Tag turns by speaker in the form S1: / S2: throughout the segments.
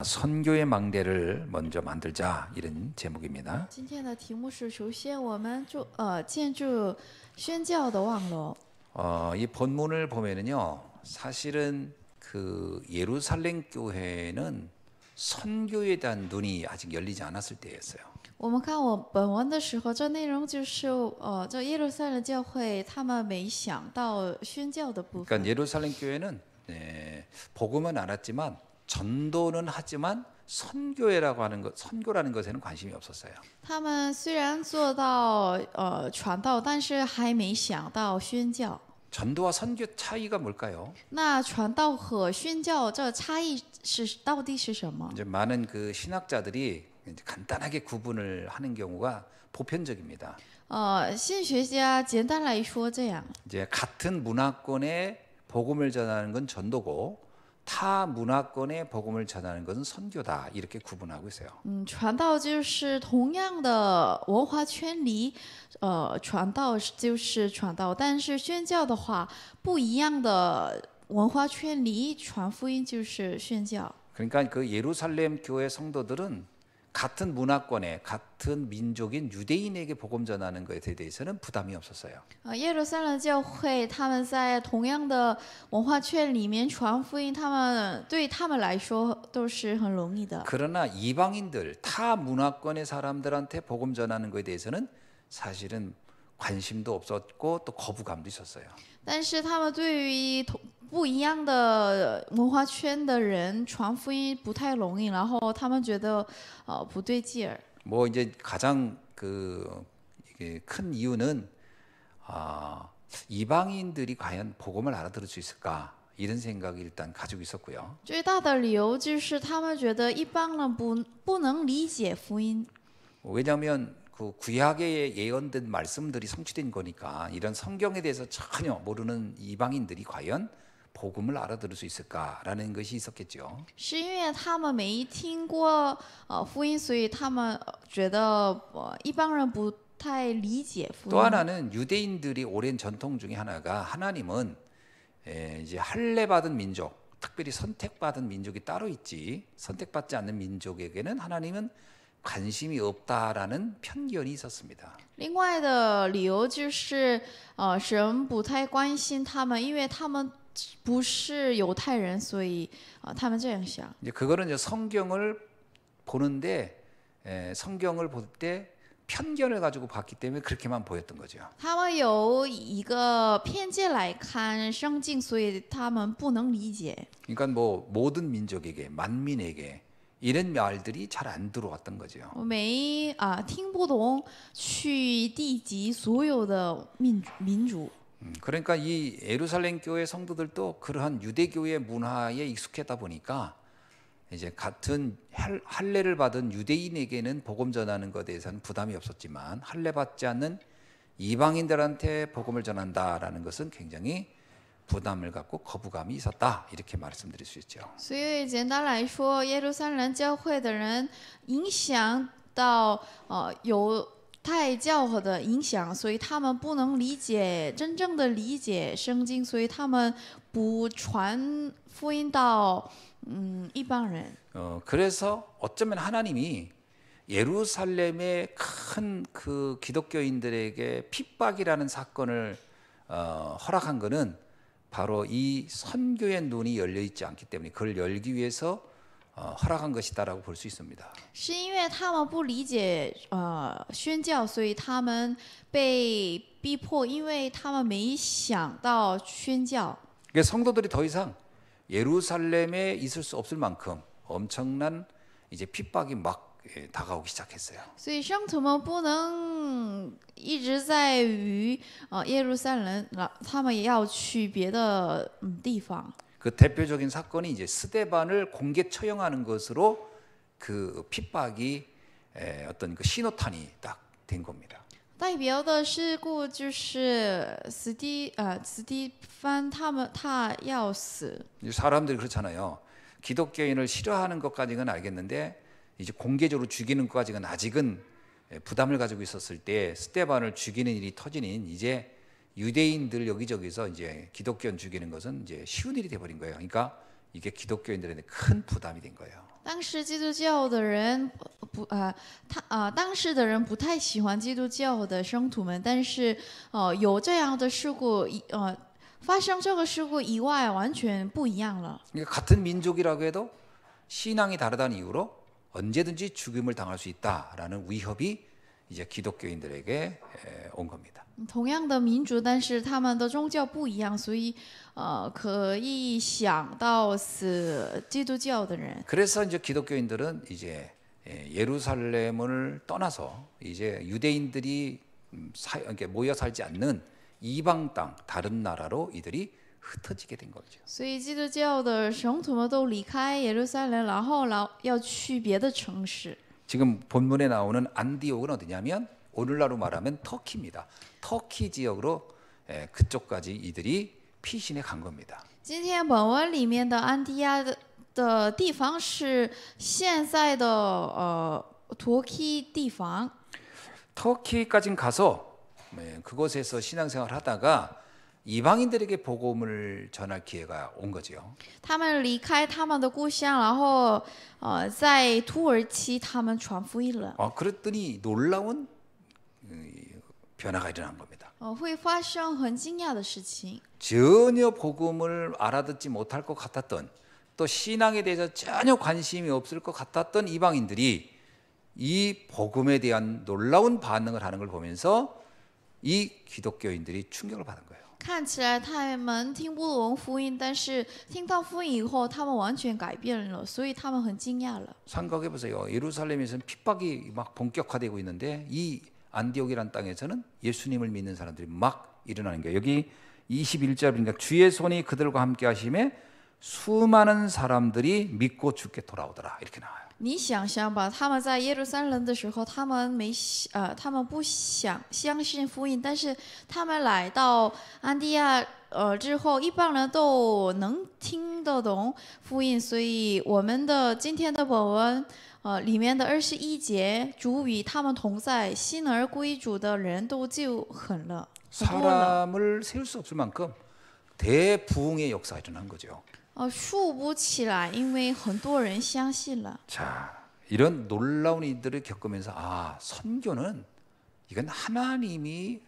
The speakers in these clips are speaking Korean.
S1: 선교의 망대를 먼저 만들자 이런 제목입니다.
S2: 今天的题目是：首先，我们建筑宣教的望楼。
S1: 이 본문을 보면은요, 사실은 그 예루살렘 교회는 선교에 대한 눈이 아직 열리지 않았을 때였어요.
S2: 我们看本文的时候，这内容就是这耶路撒冷教会他们没想到宣教的部分。
S1: 그러니까 예루살렘 교회는 복음은 알았지만 전도는 하지만 선교회라고 하는 것, 선교라는 것에는 관심이 없었어요.
S2: 他们虽然做到传道，但是还没想到宣教。
S1: 전도와 선교 차이가 뭘까요?
S2: 那传道和宣教这差异到底是什么？
S1: 이제 많은 그 신학자들이 이제 간단하게 구분을 하는 경우가 보편적입니다.
S2: 信学家简单来说这样。
S1: 이제 같은 문화권에 복음을 전하는 건 전도고 타 문화권에 복음을 전하는 것은 선교다 이렇게 구분하고 있어요.
S2: 传道就是同样的文化圈里，传道就是传道，但是宣教的话，不一样的文化圈里传福音就是宣教。
S1: 그러니까 그 예루살렘 교회 성도들은 같은 문화권에 같은 민족인 유대인에게 복음 전하는 것에 대해서는 부담이 없었어요.
S2: 耶路撒冷教会他们在同样的文化圈里面传福音，对他们来说都是很容易的。
S1: 그러나 이방인들 타 문화권의 사람들한테 복음 전하는 것에 대해서는 사실은 관심도 없었고 또 거부감도 있었어요.
S2: 但是他们对于不一样的文化圈的人传福音不太容易，然后他们觉得不对劲儿。
S1: 뭐 이제 가장 이게 큰 이유는 이방인들이 과연 복음을 알아들을 수 있을까 이런 생각이 일단 가지고 있었고요.
S2: 最大的理由就是他们觉得一般人不能理解福音。
S1: 왜냐하면 그 구약에 예언된 말씀들이 성취된 거니까 이런 성경에 대해서 전혀 모르는 이방인들이 과연 복음을 알아들을 수 있을까라는 것이 있었겠죠.
S2: 是因为他们没听过福音，所以他们觉得一般人不太理解福
S1: 또
S2: 音。
S1: 하나는 유대인들이 오랜 전통 중에 하나가 하나님은 이제 할례 받은 민족, 특별히 선택받은 민족이 따로 있지 선택받지 않는 민족에게는 하나님은 관심이 없다라는 편견이 있었습니다.
S2: 另外的理由就是神不太关心他们，因为他们不是犹太人，所以他们这样想。
S1: 이제 그거는 이제 성경을 보는데 성경을 볼 때 편견을 가지고 봤기 때문에 그렇게만 보였던 거죠.
S2: 他们有一个偏见来看圣经，所以他们不能理解。
S1: 그러니까 뭐 모든 민족에게 만민에게 이런 말들이 잘 안 들어왔던 거죠.
S2: 听不懂去地级所有的民族。
S1: 그러니까 이 예루살렘 교회 성도들도 그러한 유대교의 문화에 익숙하다 보니까 이제 같은 할례를 받은 유대인에게는 복음 전하는 것에 대해서는 부담이 없었지만 할례 받지 않는 이방인들한테 복음을 전한다라는 것은 굉장히 부담을 갖고 거부감이 있었다 이렇게 말씀드릴 수 있죠.
S2: 所以简单来说，耶路撒冷教会的人影响到犹太教会的影响，所以他们不能真正的理解圣经，所以他们不传福音到一般人。
S1: 그래서 어쩌면 하나님이 예루살렘의 큰 그 기독교인들에게 핍박이라는 사건을 허락한 것은 바로 이 선교의 눈이 열려 있지 않기 때문에 그걸 열기 위해서 허락한 것이다라고 볼 수 있습니다.
S2: 是因为他们不理解宣教，所以他们被逼迫，因为他们没想到宣教。
S1: 그러니까 성도들이 더 이상 예루살렘에 있을 수 없을 만큼 엄청난 이제 핍박이 막 다가오기 시작했어요.
S2: 所以圣徒们不能一直在于耶路撒冷，他们也要去别的地方。
S1: 그 대표적인 사건이 이제 스데반을 공개 처형하는 것으로 그 핍박이 어떤 그 신호탄이 딱 된 겁니다.
S2: 代表的事故就是斯蒂芬他要死。
S1: 사람들이 그렇잖아요. 기독교인을 싫어하는 것까지는 알겠는데 이제 공개적으로 죽이는 것까지는 아직은 부담을 가지고 있었을 때 스데반을 죽이는 일이 터지는 이제 유대인들 여기저기서 이제 기독교인 죽이는 것은 이제 쉬운 일이 돼버린 거예요. 그러니까 이게 기독교인들한테 큰 부담이 된 거예요.
S2: 当时基督教的人当时的人不太喜欢基督教的生徒们，但是有这样的事故，发生这个事故以外，完全不一样了。
S1: 그러니까 같은 민족이라고 해도 신앙이 다르다는 이유로 언제든지 죽임을 당할 수 있다라는 위협이 이제 기독교인들에게 온 겁니다.
S2: 同样的民族，但是他们的宗教不一样，所以可以想到死基督教的人。
S1: 그래서 이제 기독교인들은 이제 예루살렘을 떠나서 이제 유대인들이 이렇게 모여 살지 않는 이방 땅 다른 나라로 이들이 흩어지게 된 거죠.
S2: 所以基督教的圣徒们都离开耶路撒冷，然后要去别的城市。
S1: 지금 본문에 나오는 안디옥은 어디냐면 오늘날로 말하면 터키입니다. 터키 지역으로 그쪽까지 이들이 피신해 간 겁니다.
S2: 今天本文里面的安提亚的地方是现在的터키地方。
S1: 터키까지 가서 그곳에서 신앙생활을 하다가 이방인들에게 복음을 전할 기회가 온 거죠.
S2: 他们离开他们的故乡，然后在土耳其他们传福音了。
S1: 그랬더니 놀라운 변화가 일어난 겁니다.
S2: 会发生很惊讶的事情。
S1: 전혀 복음을 알아듣지 못할 것 같았던 또 신앙에 대해서 전혀 관심이 없을 것 같았던 이방인들이 이 복음에 대한 놀라운 반응을 하는 걸 보면서 이 기독교인들이 충격을 받은 거예요.
S2: 看起来他们听不懂福音，但是听到福音以后，他们完全改变了，所以他们很惊讶了。
S1: 생각해 보세요. 예루살렘에서는 핍박이 막 본격화되고 있는데 이 안디옥이란 땅에서는 예수님을 믿는 사람들이 막 일어나는 거예요. 여기 21절 보니까 주의 손이 그들과 함께 하심에 수많은 사람들이 믿고 주께 돌아오더라 이렇게 나와요.
S2: 你想想吧，他们在耶路撒冷的时候，他们不想相信福音，但是他们来到安提亚之后，一般人都能听得懂福音，所以我们的今天的本文里面的21节，主与他们同在，信而归主的人都就很多了。
S1: 사람을 세울 수 없을 만큼 대부흥의 역사가 일어난 거죠.
S2: 数不起来，因为很多人相信了。
S1: 자, 이런 놀라운 일들을 겪으면서 선교는 이건 하나님이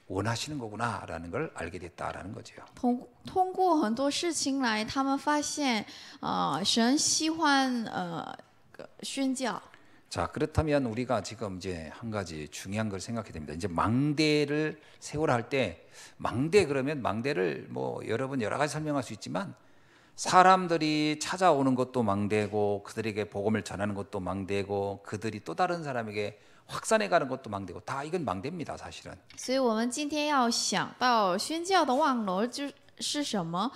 S1: 원하시는 거구나라는 걸 알게 됐다라는 거죠.
S2: 通过很多事情来，他们发现，神喜欢宣教。
S1: 자, 그렇다면 우리가 지금 이제 한 가지 중요한 걸 생각해야 됩니다. 이제 망대를 세우라 할 때 망대 그러면 망대를 뭐 여러분 여러 가지 설명할 수 있지만 사람들이 찾아오는 것도 망대고 그들에게 복음을 전하는 것도 망대고 그들이 또 다른 사람에게 확산해 가는 것도 망대고 다 이건 망대입니다, 사실은.
S2: 所以我们今天要想到宣教的望楼就是什么？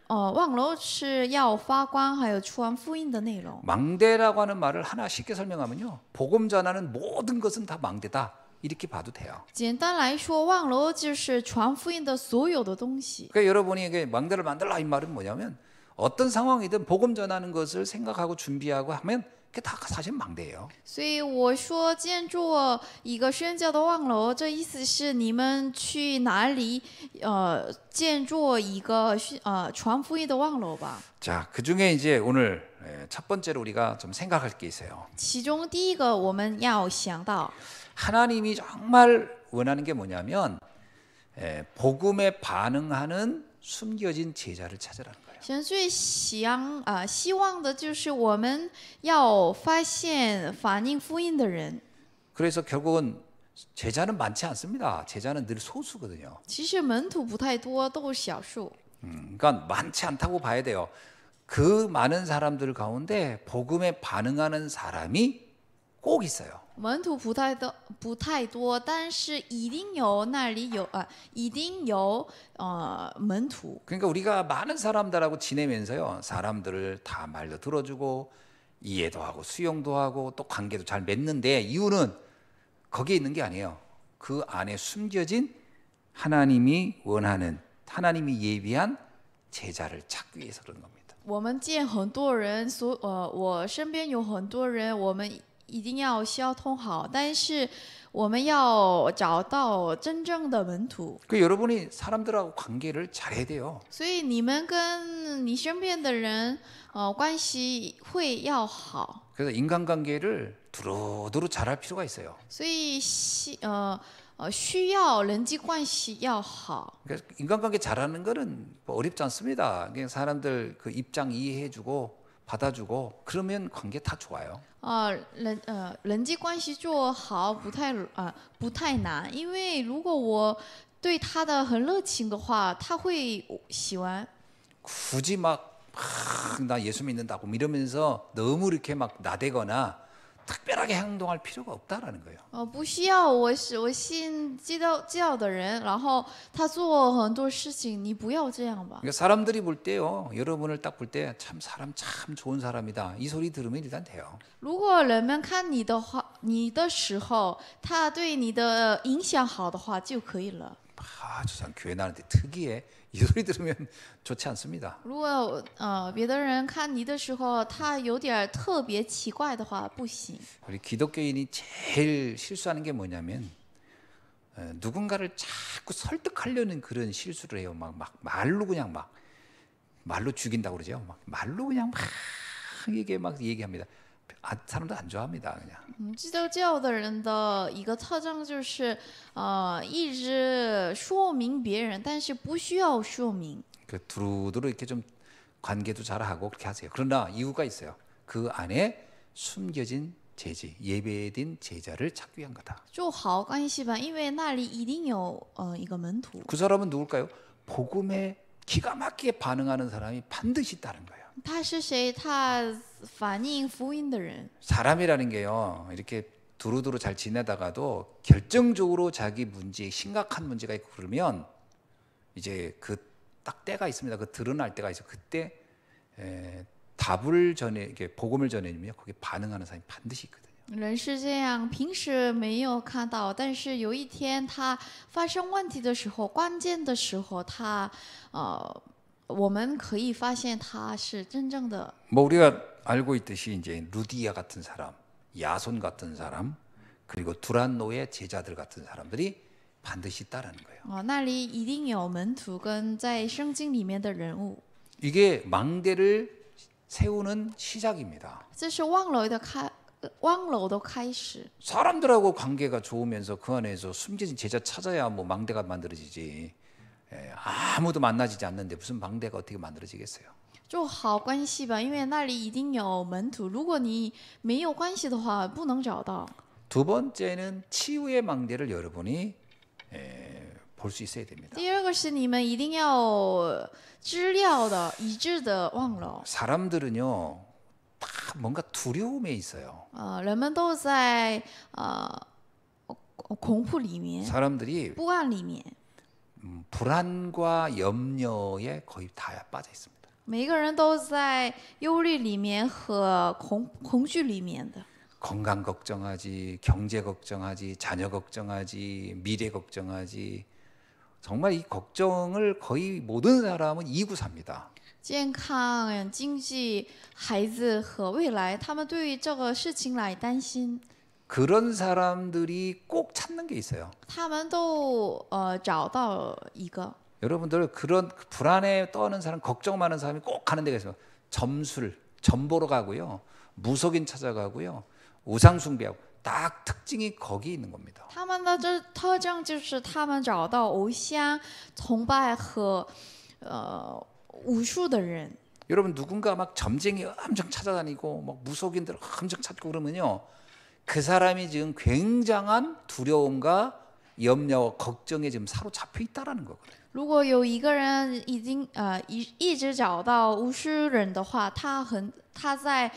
S2: 望楼是要发光，还有传福音的内容。
S1: 망대라고 하는 말을 하나 쉽게 설명하면요, 복음 전하는 모든 것은 다 망대다 이렇게 봐도 돼요.
S2: 简单来说，望楼就是传福音的所有的东西。
S1: 그러니까 여러분이 이게 망대를 만들라 이 말은 뭐냐면 어떤 상황이든 복음 전하는 것을 생각하고 준비하고 하면 그게 다 사실 망대예요.
S2: 所以我说建筑一个宣教的望楼，这意思是你们去哪里建筑一个传福音的望楼吧。
S1: 자, 그 중에 이제 오늘 첫 번째로 우리가 좀 생각할 게 있어요.
S2: 其中第一个我们要想到，
S1: 하나님이 정말 원하는 게 뭐냐면 복음에 반응하는 숨겨진 제자를 찾으라는 거예요.
S2: 神最希望的就是我们要发现反映福音的人。
S1: 그래서 결국은 제자는 많지 않습니다. 제자는 늘 소수거든요.
S2: 其实门徒不太多，都是少数。
S1: 그러니까 많지 않다고 봐야 돼요. 그 많은 사람들 가운데 복음에 반응하는 사람이 꼭 있어요.
S2: 门徒不太多，但是一定有一定有门徒。
S1: 그러니까 우리가 많은 사람들하고 지내면서요, 사람들을 다 말도 들어주고 이해도 하고 수용도 하고 또 관계도 잘 맺는데 이유는 거기에 있는 게 아니에요. 그 안에 숨겨진 하나님이 원하는, 하나님이 예비한 제자를 찾기 위해서 그런 겁니다.
S2: 我们见很多人，我身边有很多人，我们一定要交通好，但是我们要找到真正的门徒。
S1: 그 여러분이 사람들하고 관계를 잘해야 돼요.
S2: 所以你们跟你身边的人，关系会要好。
S1: 그래서 인간관계를 두루두루 잘할 필요가 있어요.
S2: 所以需要人际关系要好。
S1: 그래서 인간관계 잘하는 거는 뭐 어렵지 않습니다. 그냥 사람들 그 입장 이해해주고 받아주고 그러면 관계 다 좋아요.
S2: 人际关系做好不太难，因为如果我对他的很热情的话，他会喜欢。
S1: 굳이 나 예수 믿는다고 이러면서 너무 이렇게 막 나대거나 특별하게 행동할 필요가 없다라는 거예요.
S2: 不需要我信基督教的人，然后他做很多事情，你不要这样吧。
S1: 그러니까 사람들이 볼 때요, 여러분을 딱 볼 때 참 사람 참 좋은 사람이다 이 소리 들으면 일단 돼요.
S2: 如果人们看你的话，你的时候，他对你的影响好的话就可以了。
S1: 저 사람 교회 나는데 특이해 이 소리 들으면 좋지 않습니다.
S2: 如果别的人看你的时候，他有点特别奇怪的话，不行。
S1: 우리 기독교인이 제일 실수하는 게 뭐냐면 누군가를 자꾸 설득하려는 그런 실수를 해요. 막 말로 그냥 말로 죽인다고 그러죠. 말로 그냥 이게 막 얘기합니다. 사람들 안 좋아합니다. 그냥.
S2: 基督教的人的一个特征就是，一直说明别人，但是不需要说明。
S1: 그 두루두루 이렇게 좀 관계도 잘하고 그렇게 하세요. 그러나 이유가 있어요. 그 안에 숨겨진 제지, 예배된 제자를 찾기 위한 거다.
S2: 做好关系吧，因为那里一定有一个门徒。
S1: 그 사람은 누굴까요? 복음에 기가 막히게 반응하는 사람이 반드시 있다는 거예요.
S2: 他是谁？他反映福音的人。
S1: 사람이라는 게요, 이렇게 두루두루 잘 지내다가도 결정적으로 자기 문제, 심각한 문제가 있고 그러면 이제 그 딱 때가 있습니다. 그 드러날 때가 있어. 그때 답을 이렇게 복음을 전해주면 거기에 반응하는 사람이 반드시 있거든요.
S2: 人是这样，平时没有看到，但是有一天他发生问题的时候，关键的时候，我们可以发现他是真正的。
S1: 뭐 우리가 알고 있듯이 이제 루디아 같은 사람, 야손 같은 사람, 그리고 두란노의 제자들 같은 사람들이 반드시 있다라는 거예요.
S2: 那里一定有门徒跟在圣经里面的人物。
S1: 이게 망대를 세우는 시작입니다.
S2: 这是望楼的开始。
S1: 사람들하고 관계가 좋으면서 그 안에서 숨겨진 제자 찾아야 뭐 망대가 만들어지지. 아무도 만나지지 않는데 무슨 망대가 어떻게 만들어지겠어요?
S2: 做好关系吧，因为那里一定有门徒。如果你没有关系的话，不能找到。
S1: 두 번째는 치유의 망대를 여러분이 볼 수 있어야 됩니다.
S2: 第二个是你们一定要治疗的、医治的望楼。
S1: 사람들은요, 다 뭔가 두려움에 있어요.
S2: 人们都在恐怖里面、
S1: 사람들이
S2: 不安里面，
S1: 불안과 염려에 거의 다 빠져 있습니다.
S2: 每个人都在忧虑里面和恐惧里面的。
S1: 건강 걱정하지, 경제 걱정하지, 자녀 걱정하지, 미래 걱정하지. 정말 이 걱정을 거의 모든 사람은 이고 삽니다.
S2: 健康、经济、孩子和未来，他们对于这个事情来担心。
S1: 그런 사람들이 꼭 찾는 게 있어요.
S2: 他们都找到一个。
S1: 여러분들 그런 불안에 떠는 사람, 걱정 많은 사람이 꼭 가는 데가 있어요. 점 보러 가고요, 무속인 찾아가고요, 우상 숭배하고 딱 특징이 거기 있는 겁니다.
S2: 他们的这特征就是他们找到偶像崇拜和武术的人。
S1: 여러분 누군가 막 점쟁이 엄청 찾아다니고 막 무속인들 엄청 찾고 그러면요, 그 사람이 지금 굉장한 두려움과 염려와 걱정에 지금 사로잡혀 있다라는 거거든요.
S2: 如果有一个人已经一直找到巫师人的话，他在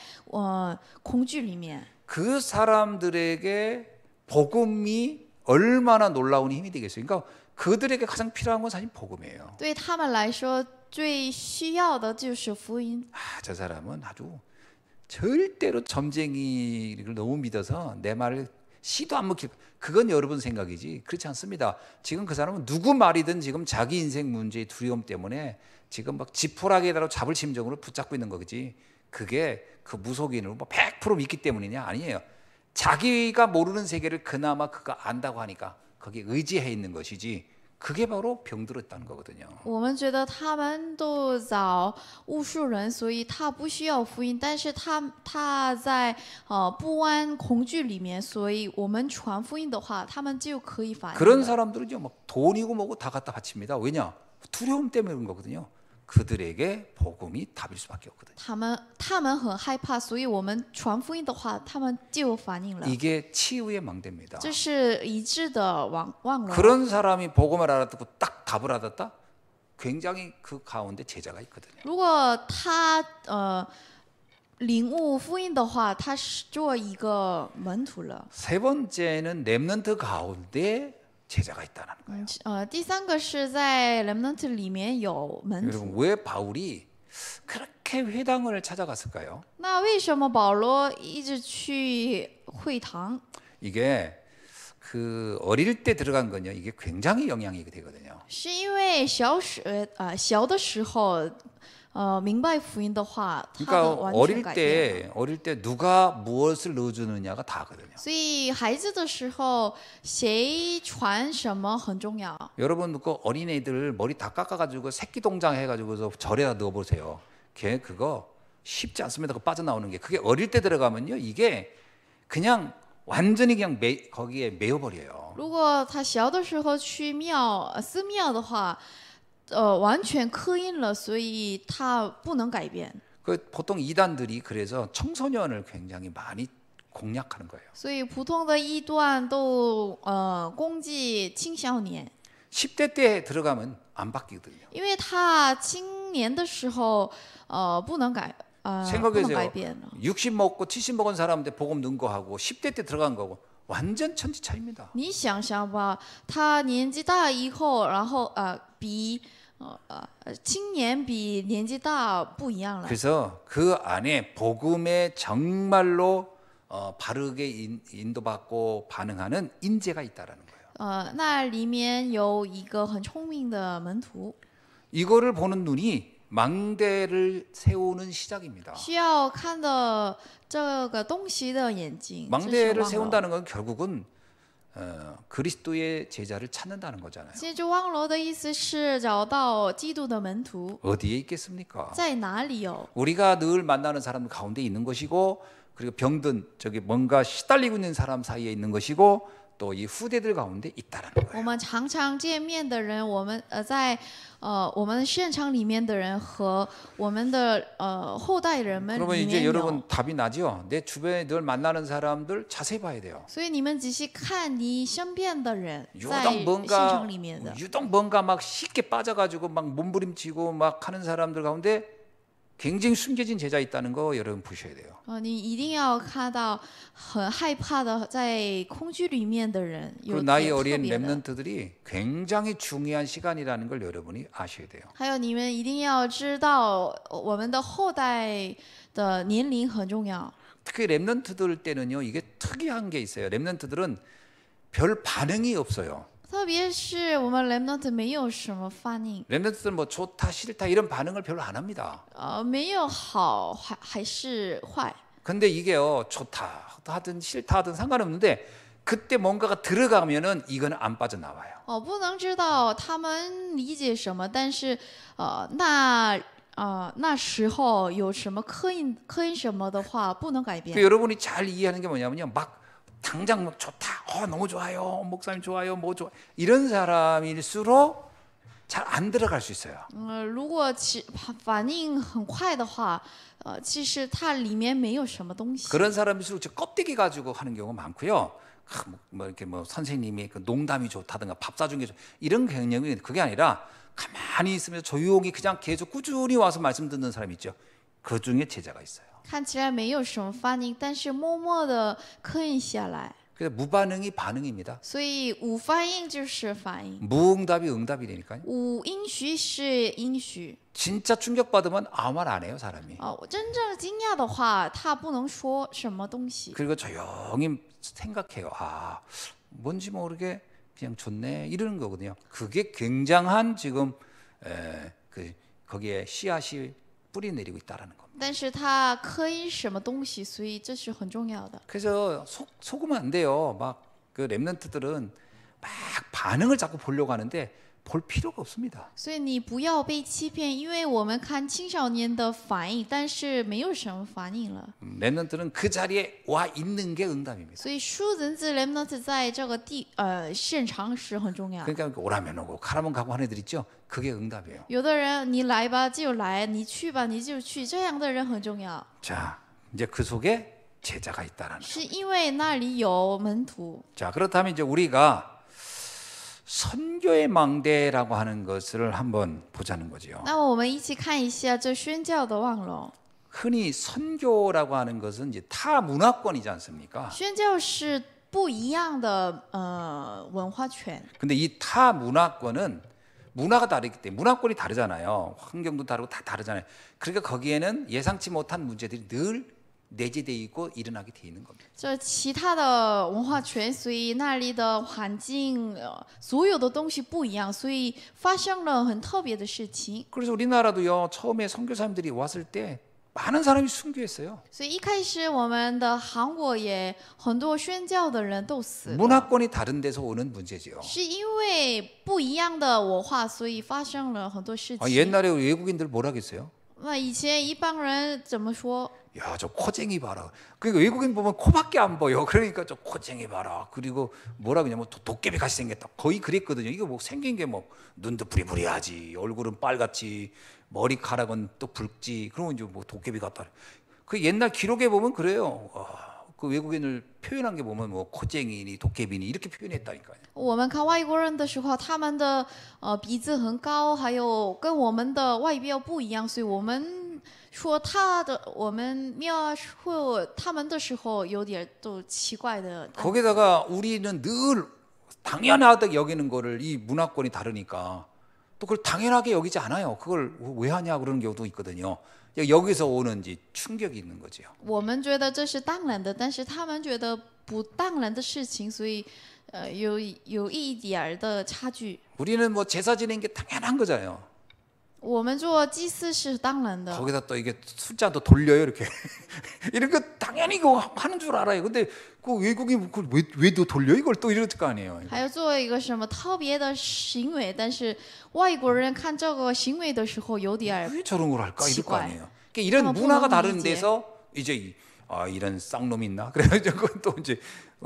S2: 恐惧里面。
S1: 그 사람들에게 복음이 얼마나 놀라운 힘이 되겠어요. 그러니까 그들에게 가장 필요한 건 사실 복음이에요.
S2: 对他们来说，最需要的就是福音。
S1: 저 사람은 아주 절대로 점쟁이를 너무 믿어서 내 말을 시도 안 먹힐, 그건 여러분 생각이지 그렇지 않습니다. 지금 그 사람은 누구 말이든 지금 자기 인생 문제의 두려움 때문에 지금 막 지푸라기에다가 잡을 심정으로 붙잡고 있는 거지. 그게 그 무속인을 뭐 100% 믿기 때문이냐? 아니에요. 자기가 모르는 세계를 그나마 그가 안다고 하니까 거기에 의지해 있는 것이지 그게 바로 병들었다는 거거든요.
S2: 我们觉得他们都找巫术人，所以他不需要福音，但是他在不安恐惧里面，所以我们传福音的话，他们就可以反应
S1: 그런
S2: 了。
S1: 사람들은요, 막 돈이고 뭐고 다 갖다 바칩니다. 왜냐? 두려움 때문에 그런 거거든요. 그들에게 복음이 답일 수밖에 없거든요.
S2: 他们很害怕，所以我们传福音的话，他们就反应了。
S1: 이게 치유의 망대입니다.
S2: 这是一致的望了。
S1: 그런 사람이 복음을 알아듣고 딱 답을 알았다? 굉장히 그 가운데 제자가 있거든요.
S2: 如果他领悟福音的话，他是做一个门徒了。
S1: 세 번째는 렘넌트 가운데 제자가 있다는 거예요.
S2: 第三个是在 remnant 里面有门徒。
S1: 여러분 왜 바울이 그렇게 회당을 찾아갔을까요?
S2: 那为什么保罗一直去会堂？
S1: 이게 그 어릴 때 들어간 건요. 이게 굉장히 영향이 되거든요.
S2: 是因为小的时候，明白福音的话，他的
S1: 그러니까
S2: 完全改变了。
S1: 어릴 때 누가 무엇을 넣어주느냐가 다거든요.
S2: 所以孩子的时候，谁传什么很重要。
S1: 여러분 그 어린애들 머리 다 깎아가지고 새끼 동장 해가지고서 절에다 넣어보세요. 걔 그거 쉽지 않습니다. 그 빠져나오는 게 그게 어릴 때 들어가면요. 이게 그냥 완전히 그냥 거기에 매여버려요.
S2: 如果他小的时候去寺庙的话，完全刻印了，所以他不能改变。
S1: 그 보통 이단들이 그래서 청소년을 굉장히 많이 공략하는 거예요.
S2: 所以普通的异端都攻击青少年，
S1: 10대 때 들어가면 안 바뀌거든요.
S2: 因为他青年的时候不能改不能改
S1: 생각해보세요.
S2: 变了。
S1: 60 먹고 70 먹은 사람한테 복음 넣은 거하고 10대 때 들어간 거고 완전 천지 차이입니다.
S2: 你想想吧，他年纪大以后，然后比青年比年纪大不一样了。
S1: 그래서 그 안에 복음에 정말로 바르게 인도받고 반응하는 인재가 있다라는 거예요.
S2: 那里面有一个很聪明的门徒，
S1: 이거를 보는 눈이 망대를 세우는 시작입니다.
S2: 需要看的这个东西的眼睛。这是
S1: 망대를
S2: 望楼
S1: 세운다는 건 결국은 그리스도의 제자를 찾는다는 거잖아요.
S2: 接着望楼的意思是找到基督的门徒
S1: 어디에 있겠습니까?
S2: 在哪里有？
S1: 우리가 늘 만나는 사람들 가운데 있는 것이고 그리고 병든 저기 뭔가 시달리고 있는 사람 사이에 있는 것이고 또 이 후대들 가운데 있다라는
S2: 我
S1: 거예요.
S2: 们常常见面的人，我们在我们现场里面的人和我们的后代人们
S1: 그러면
S2: 里
S1: 이제
S2: 面有。
S1: 여러분 답이 나죠? 내 주변에 늘 만나는 사람들 자세히 봐야 돼요.
S2: 所以你们仔细看你身边的人，在
S1: 유독
S2: 现
S1: 뭔가
S2: 场里面的，
S1: 유독 뭔가 막 쉽게 빠져가지고 막 몸부림치고 막 하는 사람들 가운데 굉장히 숨겨진 제자 있다는 거 여러분 보셔야 돼요.
S2: 你一定要看到很害怕的在恐惧里面的人，
S1: 그
S2: 有
S1: 나이
S2: 特
S1: 어린
S2: 别的。
S1: 렘넌트들이 굉장히 중요한 시간이라는 걸 여러분이 아셔야 돼요.
S2: 还有你们一定要知道，我们的后代的年龄很重要。
S1: 특히 렘넌트들 때는요 이게 특이한 게 있어요. 렘넌트들은 별 반응이 없어요.
S2: 特别是我们 remnant 没有什么反应，
S1: 렘넌트들 뭐 좋다 싫다 이런 반응을 별로 안 합니다.
S2: 没有好还是坏。
S1: 근데 이게요 좋다 하든 싫다 하든 상관없는데 그때 뭔가가 들어가면은 이거는 안 빠져나와요.
S2: 不能知道他们理解什么，但是那时候有什么刻印什么的话，不能改变。
S1: 그 여러분이 잘 이해하는 게 뭐냐면요 막 당장 막 좋다 너무 좋아요 목사님 좋아요 뭐 좋아 이런 사람일수록 잘 안 들어갈 수 있어요.
S2: 如果反应很快的话，其实它里面没有什么东西。
S1: 그런 사람일수록 저 껍데기 가지고 하는 경우가 많고요. 뭐 이렇게 뭐 선생님이 그 농담이 좋다든가 밥 사준 게 좋 이런 개념이 그게 아니라 가만히 있으면서 조용히 그냥 계속 꾸준히 와서 말씀 듣는 사람이 있죠. 그 중에 제자가 있어요.
S2: 看起来没有什么反应，但是默默的刻印下来。
S1: 그래서 무반응이 반응입니다.
S2: 所以无反应就是反应，
S1: 무응답이 응답이라니까요.
S2: 无应许是应许。
S1: 진짜 충격받으면 아무 말 안 해요 사람이.
S2: 真正惊讶的话，他不能说什么东西。
S1: 그리고 조용히 생각해요. 아 뭔지 모르게 그냥 좋네 이러는 거거든요. 그게 굉장한 지금 그 거기에 씨앗이 뿌리 내리고 있다라는 겁니다.
S2: 但是它刻印什么东西，所以这是很重要的。
S1: 그래서 속으면 안 돼요. 막 그 렘넌트들은 막 반응을 자꾸 보려고 하는데 볼 필요가 없습니다.
S2: 所以你不要被欺骗，因为我们看青少年的反应，但是没有什么反应了。
S1: 렘넌트는 그 자리에 와 있는 게 응답입니다.
S2: 所以书人子 remnant 在这个现场是很重要。
S1: 그러니까 오라면 오고 가라면 가고 하는 애들 있죠. 그게 응답이에요.
S2: 有的人你来吧就来，你去吧你就去，这样的人很重要。
S1: 자, 이제 그 속에 제자가 있다라는.
S2: 是因为那里有门徒。
S1: 자, 그렇다면 이제 우리가 선교의 망대라고 하는 것을 한번 보자는 거죠.
S2: 那么我们一起看一下这宣教的望楼。
S1: 흔히 선교라고 하는 것은 이제 타 문화권이지 않습니까?
S2: 宣教是不一样的文化圈。
S1: 근데 이 타 문화권은 문화가 다르기 때문에 문화권이 다르잖아요. 환경도 다르고 다 다르잖아요. 그러니까 거기에는 예상치 못한 문제들이 늘 내재되어 있고 일어나게 돼 있는 겁니다.
S2: 这其他的文化圈，所以那里的环境，所有的东西不一样，所以发生了很特别的事情。
S1: 그래서 우리나라도요. 처음에 선교사님들이 왔을 때 많은 사람이 순교했어요.
S2: 所以一开始我们的韩国也很多宣教的人都死了，
S1: 문화권이 다른 데서 오는 문제죠.
S2: 是因为不一样的文化，所以发生了很多事情。
S1: 옛날에 외국인들 뭐라겠어요?
S2: 那以前一帮人怎么说？
S1: 야, 저 코쟁이 봐라. 그러니까 외국인 보면 코밖에 안 보여. 그러니까 저 코쟁이 봐라. 그리고 뭐라 그러냐면 도깨비 같이 생겼다. 거의 그랬거든요. 이거 뭐 생긴 게 뭐 눈도 부리부리하지, 얼굴은 빨갛지, 머리카락은 또 붉지. 그러면 이제 뭐 도깨비 같다. 그 옛날 기록에 보면 그래요. 그 외국인을 표현한 게 보면 뭐 코쟁이니 도깨비니 이렇게 표현했다니까요.
S2: 我们看外国人的时候，他们的鼻子很高，还有跟我们的外表不一样，所以我们说我们描述他们的时候有点都奇怪的。
S1: 거기다가 우리는 늘 당연하게 여기는 거를 이 문화권이 다르니까 또 그걸 당연하게 여기지 않아요. 그걸 왜 하냐 그러는 경우도 있거든요. 여기서 오는 이제 충격이 있는 거죠.
S2: 我们觉得这是当然的，但是他们觉得不当然的事情，所以有一点儿的差距。
S1: 우리는 뭐 제사 지내는 게 당연한 거잖아요.
S2: 我们做祭祀是当然的，
S1: 거기다 또 이게 숫자도 돌려요 이렇게. 이런 거 당연히 그거 하는 줄 알아요. 근데 그 외국인 그걸 왜또 돌려 이걸 또 이럴 거 아니에요.
S2: 还要做一个什么特别的行为，但是外国人看这个行为的时候有点儿
S1: 왜 저런 걸 할까 이럴 거
S2: 奇怪.
S1: 아니에요. 그러니까 이런
S2: 한번
S1: 문화가
S2: 보는
S1: 다른
S2: 이제.
S1: 데서 이제 이런 쌍놈 있나? 그래가지고 또 이제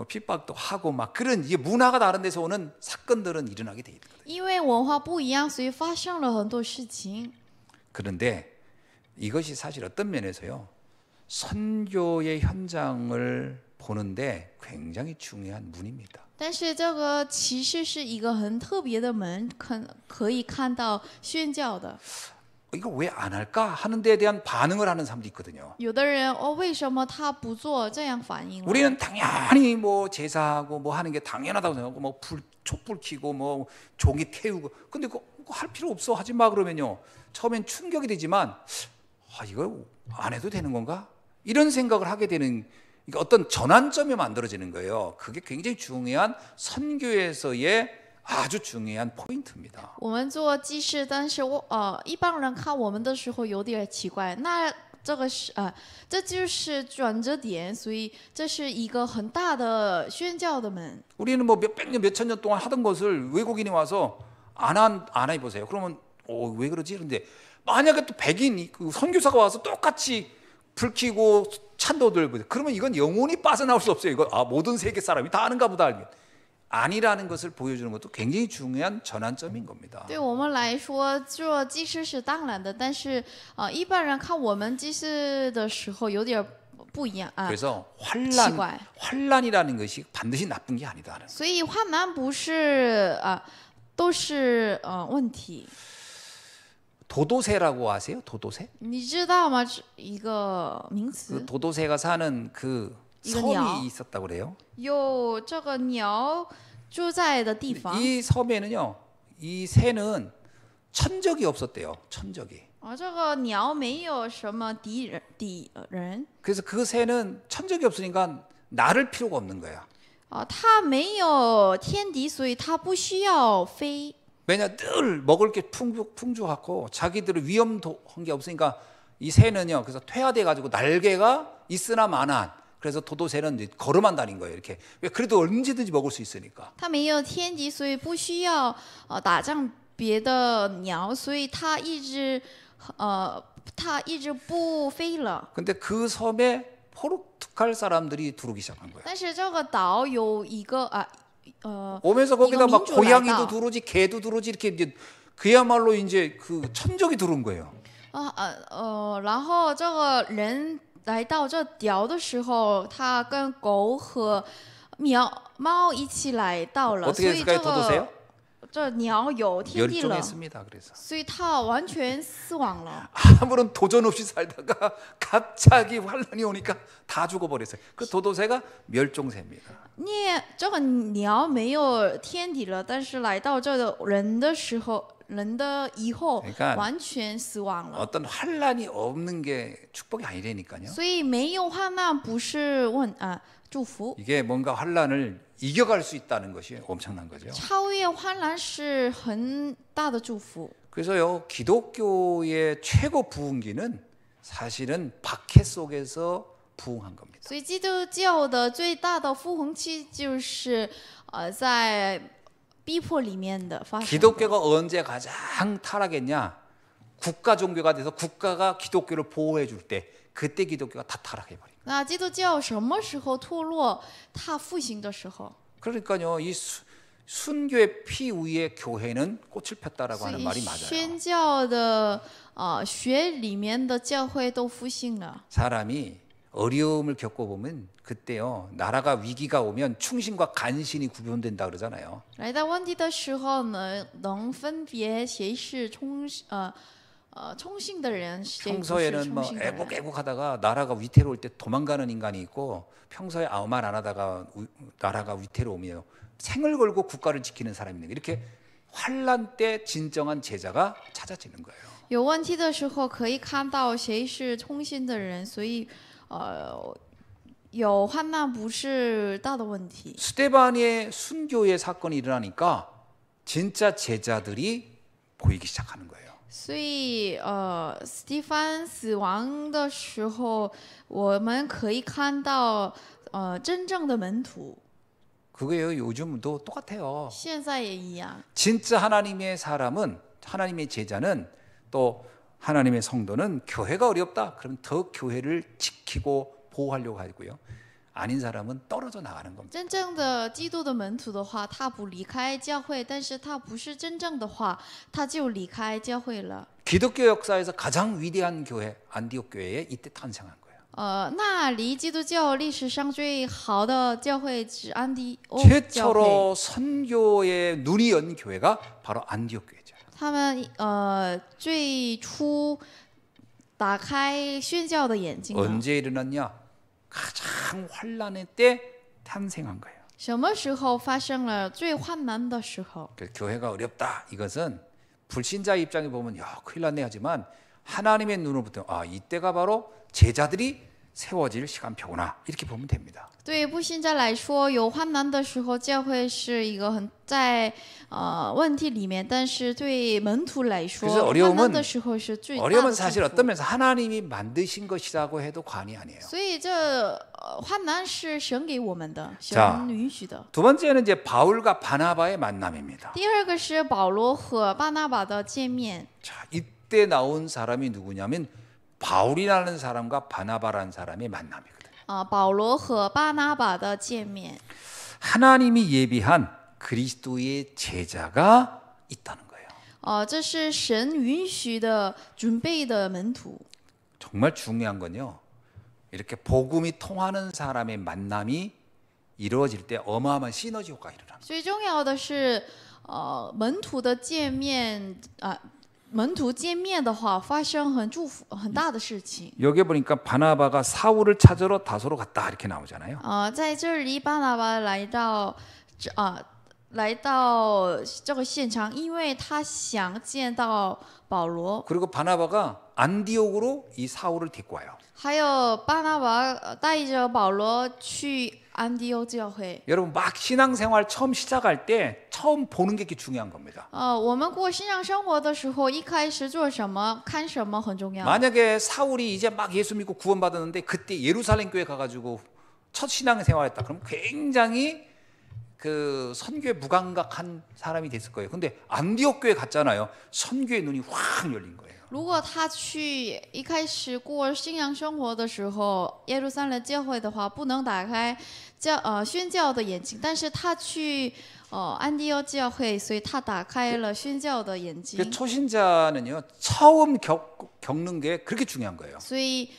S1: 핍박도 하고 막 그런 이게 문화가 다른 데서 오는 사건들은 일어나게 돼 있거든요.
S2: 因为文化不一样，所以发生了很多事情。
S1: 그런데 이것이 사실 어떤 면에서요 선교의 현장을 보는데 굉장히 중요한 문입니다.
S2: 但是这个其实是一个很特别的门，可以看到宣教的。
S1: 이거 왜 안 할까 하는 데에 대한 반응을 하는 사람도 있거든요.
S2: 有的人为什么他不做这样反应了？
S1: 우리는 당연히 뭐 제사하고 뭐 하는 게 당연하다고 생각하고 뭐 촛불 켜고 뭐 종이 태우고 근데 그거 할 필요 없어 하지 마 그러면요 처음엔 충격이 되지만 이거 안 해도 되는 건가 이런 생각을 하게 되는 그러니까 어떤 전환점이 만들어지는 거예요. 그게 굉장히 중요한 선교에서의 아주 중요한 포인트입니다.
S2: 我们做祭祀，但是一般人看我们的时候有点奇怪。那这个是这就是转折点，所以这是一个很大的宣教的门。
S1: 우리는 뭐 몇백 년, 몇천 년 동안 하던 것을 외국인이 와서 안 해보세요. 그러면 왜 그러지? 그런데 만약에 또 백인이 그 선교사가 와서 똑같이 불 켜고 찬도 들고 그러면 이건 영원히 빠져나올 수 없어요. 이거 모든 세계 사람이 다 아는가 보다. 아니라는 것을 보여주는 것도 굉장히 중요한 전환점인 겁니다.
S2: 对我们来说，做祭祀是当然的，但是一般人看我们祭祀的时候有点不一样啊。
S1: 그래서
S2: 奇怪。
S1: 환란이라는 것이 반드시 나쁜 게 아니다.
S2: 所以患难不是都是问题。
S1: 도도새라고 아세요? 도도새?
S2: 你知道吗？一个名词。
S1: 그 도도새가 사는 그 섬이 있었다고 그래요.
S2: 有这个鸟住在的地方。
S1: 이 섬에는요, 이 새는 천적이 없었대요. 천적이.
S2: 这个鸟没有什么敌人。
S1: 그래서 그 새는 천적이 없으니까 나를 필요가 없는 거야.
S2: 它没有天敌，所以它不需要飞。
S1: 왜냐 늘 먹을 게 풍족하고 자기들의 위험한 게 없으니까 이 새는요. 그래서 퇴화돼 가지고 날개가 있으나 마나한. 그래서 도도새는 이제 걸어만 다닌 거예요. 이렇게. 왜 그래도 언제든지 먹을 수 있으니까.
S2: 它没有天敌，所以不需要打仗别的鸟，所以它一直不飞了。
S1: 근데 그 섬에 포르투갈 사람들이 들어오기 시작한 거예요.
S2: 但是这个岛有一个
S1: 오면서 거기다 막
S2: 민주
S1: 고양이도
S2: 라이다.
S1: 들어오지 개도 들어오지 이렇게 이제 그야말로 이제 그 천적이 들어온 거예요.
S2: 然后这个人来到这岛的时候，他跟狗和猫一起来到了，所
S1: 어떻게
S2: 以
S1: 됐을까요? 도도새요?
S2: 这鸟有天敌了，
S1: 멸종했습니다. 그래서
S2: 所以它完全死亡了。
S1: 아무런 도전 없이 살다가 갑자기 환란이 오니까 다 죽어버렸어요. 그 도도새가 멸종새입니다.
S2: 这个鸟没有天敌了，但是来到这个人的时候，以后
S1: 그러니까
S2: 完全死亡了。
S1: 어떤 환란이 없는 게 축복이 아니라니까요.
S2: 所以没有患难不是祝福，
S1: 이게 뭔가 환란을 이겨갈 수 있다는 것이 엄청난 거죠.
S2: 超越患难是很大的祝福。
S1: 그래서요 기독교의 최고 부흥기는 사실은 박해 속에서 부흥한 겁니다.
S2: 所以基督教的最大的复兴期就是在逼迫里面的发生的。
S1: 기독교가 언제 가장 타락했냐? 국가 종교가 돼서 국가가 기독교를 보호해 줄 때 그때 기독교가 다 타락해 버린.
S2: 那基督教什么时候脱落？它复兴的时候。
S1: 그러니까요 이 순교의 피 위에 교회는 꽃을 폈다라고
S2: 所
S1: 하는
S2: 以
S1: 말이 맞아요.
S2: 宣教的血里面的教会都复兴了。
S1: 사람이 어려움을 겪어보면 그때요 나라가 위기가 오면 충신과 간신이 구분된다 그러잖아요.
S2: 来到问题的时候呢，能分别谁是忠信的人，谁不是
S1: 평소에는
S2: 忠
S1: 뭐
S2: 信的人。
S1: 애국애국하다가 나라가 위태로울 때 도망가는 인간이 있고 평소에 아무 말 안 하다가 나라가 위태로우면 생을 걸고 국가를 지키는 사람이 있는 거예요. 이렇게 환란 때 진정한 제자가 찾아지는 거예요.
S2: 有问题的时候可以看到谁是忠心的人，所以有患难不是大的问题。
S1: 스데반의 순교의 사건이 일어나니까 진짜 제자들이 보이기 시작하는 거예요.
S2: 所以斯蒂芬死亡的时候，我们可以看到真正的门徒。
S1: 그거예요. 요즘도 똑같아요.
S2: 现在也一样。
S1: 진짜 하나님의 사람은 하나님의 제자는 또 하나님의 성도는 교회가 어렵다. 그러면 더 교회를 지키고 보호하려고 하고요. 아닌 사람은 떨어져 나가는 겁니다.
S2: 真正的基督的门徒的话，他不离开教会，但是他不是真正的话，他就离开教会了。
S1: 기독교 역사에서 가장 위대한 교회 안디옥 교회에 이때 탄생한 거예요.
S2: 那离基督教历史上最好的教会是安提欧教会。
S1: 최초로 선교의 눈이 연 교회가 바로 안디옥 교회죠.
S2: 他们最初打开宣教的眼睛了。
S1: 언제 일어났냐? 가장 환란의 때 탄생한 거예요.
S2: 什么时候发生了最患难的时候？
S1: 교회가 어렵다. 이것은 불신자 입장에 보면 야 큰일 났네 하지만 하나님의 눈으로부터 아 이때가 바로 제자들이 세워질 시간표구나 이렇게 보면 됩니다.
S2: 对不信者来说，有患难的时候，教会是一个在问题里面；但是对门徒来说，
S1: 그래서
S2: 患难的时候是最大的
S1: 어려움은
S2: 祝
S1: 사실
S2: 福。
S1: 어떤 면에서 하나님이 만드신 것이라고 해도 과언이 아니에요.
S2: 所以这患难是神给我们的，
S1: 자
S2: 神允许的。
S1: 두 번째는 이제 바울과 바나바의 만남입니다.
S2: 第二个是保罗和巴拿巴的见面。
S1: 자, 이때 나온 사람이 누구냐면 바울이라는 사람과 바나바라는 사람의 만남이거든요.
S2: 保罗和巴拿巴的见面。
S1: 하나님이 예비한 그리스도의 제자가 있다는 거예요.
S2: 这是神允许的准备的门徒。
S1: 정말 중요한 건요. 이렇게 복음이 통하는 사람의 만남이 이루어질 때 어마어마한 시너지 효과가 일어납니다.
S2: 最重要的是，门徒的见面门徒见面的话，发生很大的事情。
S1: 여기 보니까 바나바가 사울을 찾으러 다소로 갔다 이렇게 나오잖아요.
S2: 在这里，巴拿巴来到这个现场，因为他想见到保罗。
S1: 그리고 바나바가 안디옥으로 이 사울을 데리고 와요.
S2: 还有巴拿巴带着保罗去安提欧教会。
S1: 여러분 막 신앙생활 처음 시작할 때 처음 보는 게 중요한 겁니다.
S2: 我们过信仰生活的时候，一开始做什么、看什么很重要。
S1: 만약에 사울이 이제 막 예수 믿고 구원받았는데 그때 예루살렘 교회 가가지고 첫 신앙생활했다. 그럼 굉장히 그 선교에 무감각한 사람이 됐을 거예요. 근데 안디옥 교회 갔잖아요. 선교의 눈이 확 열린 거예요.
S2: 如果他去一开始过信仰生活的时候，耶路撒冷教会的话，不能打开宣教的眼睛，但是他去安提欧教会，所以他打开了宣教的眼睛。
S1: 그 초신자는요 처음 겪는 게 그렇게 중요한 거예요.
S2: 所以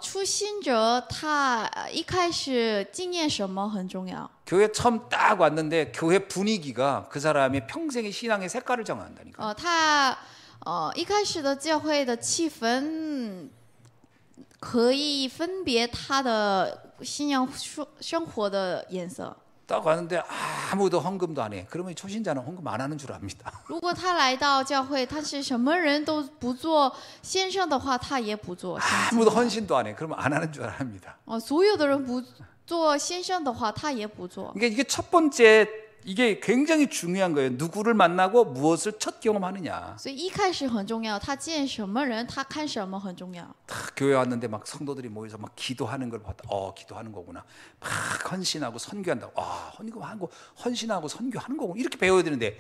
S2: 初心者他一开始经验什么很重要。
S1: 교회 처음 딱 왔는데 교회 분위기가 그 사람의 평생의 신앙의 색깔을 정한다니까.
S2: 他一开始的教会的气氛可以分别他的信仰生活的颜色。
S1: 딱 왔는데 아무도 헌금도 안 해. 그러면 초신자는 헌금 안 하는 줄 압니다.
S2: 如果他来到教会，他是什么人都不做献上的话，他也不做。
S1: 아무도 헌신도 안 해. 그러면 안 하는 줄 압니다.
S2: 所有的人不做献上的话，他也不做。
S1: 그러니까 이게 첫 번째 이게 굉장히 중요한 거예요. 누구를 만나고 무엇을 첫 경험하느냐.
S2: 所以一开始很重要，他见什么人，他看什么很重要。
S1: 딱 교회 왔는데 막 성도들이 모여서 막 기도하는 걸 봤다. 기도하는 거구나. 막 헌신하고 선교한다고. 헌금하고 헌신하고 선교하는 거고 이렇게 배워야 되는데